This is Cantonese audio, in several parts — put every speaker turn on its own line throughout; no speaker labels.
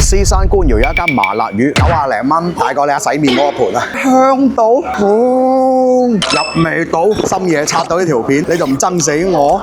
獅山官窯有一間麻辣魚，90零蚊，大過你洗面嗰個盤啊！香到，入味到，深夜刷到呢條片，你就唔憎死我？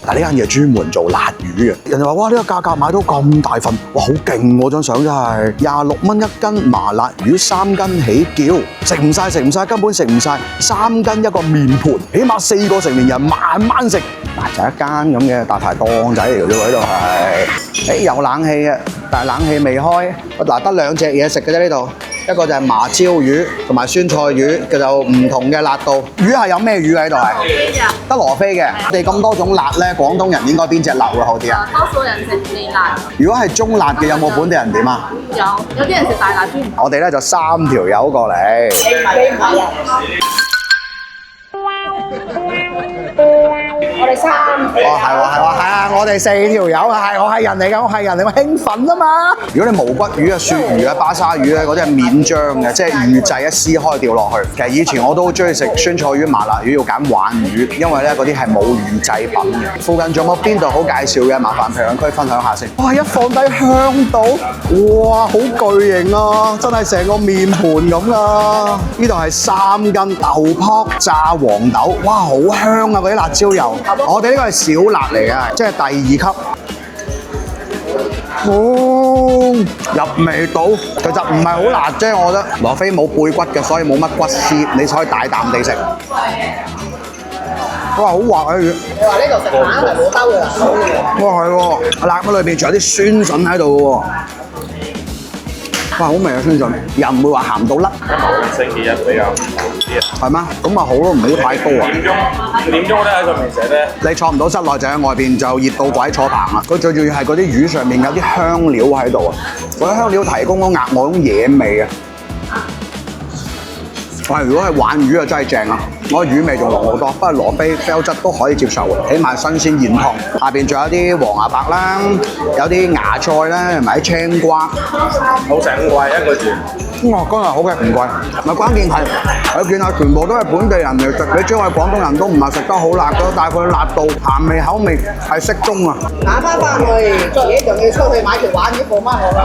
嗱，呢間嘢專門做辣魚嘅，人哋話哇呢個價格買到咁大份，哇好勁喎！張相真係26蚊一斤麻辣魚，3斤起叫，食唔晒，根本食唔晒，3斤一個面盤，起碼4個成年人慢慢食。嗱，就一間咁嘅大排檔仔嚟嘅啫喎，呢度係，有冷氣嘅，但係冷氣未開。嗱，得2隻嘢食嘅啫呢度。一個就係麻椒魚同埋酸菜魚，就唔同嘅辣度。魚係有咩魚喺度係？得羅非嘅。我哋咁多種辣咧，廣東人應該邊隻辣會好啲啊？
多數人食微辣。
如果係中辣嘅，有冇本地人點啊？
有啲人食大辣添。
我哋咧就3條友過嚟。
我哋3。
係啊！我哋4條友係，我係人嚟㗎，我興奮啊嘛！如果你無骨魚啊、鱈魚啊、巴沙魚咧，嗰啲係免漿嘅，即係預製一撕開掉落去。其實以前我都好中意食酸菜魚、麻辣魚，要揀鯇魚，因為咧嗰啲係冇預製品嘅。附近仲有冇邊度好介紹嘅？麻煩評論區分享下先。哇！一放低香到，哇！好巨型啊，真係成個面盤咁啊！呢度係3斤豆卜炸黃豆，哇！好香啊！嗰啲辣椒油。我哋呢個係小辣嚟嘅，即係第2級。入味到，其實唔係好辣啫，我覺得。羅非冇背骨嘅，所以冇乜骨絲，你可以大啖地食。哇，好滑啊！魚。
你話呢度食飯係冇兜㗎？
哇，係喎，辣嘅裏邊仲有啲酸筍喺度喎。哇，好味啊酸筍，又唔會話鹹到甩。
星期一比較忙啲啊。
係咩？咁咪好咯，唔好太高啊。
點鐘咧喺上面寫咧？
你坐唔到室內，就喺外邊就熱到鬼坐棚啊！佢最重要係嗰啲魚上面有啲香料喺度啊，嗰啲香料提供咗額外種野味啊！哇！如果係鯇魚啊，真係正啊！我魚味仲濃好多，不過羅非膠質都可以接受嘅，起碼新鮮現湯。下邊仲有啲黃牙白啦，有啲芽菜啦，同埋啲青瓜。
好成5貴一個字。
哇！真係好嘅，唔貴。咪關鍵係你見下全部都係本地人嚟食，你知我哋廣東人都唔係食得好辣嘅，但係佢辣度、鹹味、口味係適中啊！
打翻去，做嘢仲要出去買條鯇魚放翻我啦。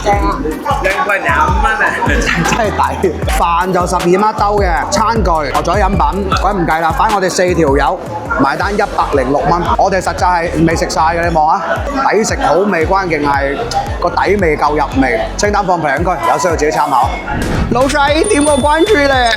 正啊
2貴25蚊啊！
真係抵。飯就12蚊一兜嘅，餐具或者飲品，鬼唔計啦，反正我哋4條友埋單106蚊，我哋實際係未食晒嘅，你望下，抵食好味，關鍵係個底味夠入味，清單放評論區，有需要自己參考。老細點個關注咧？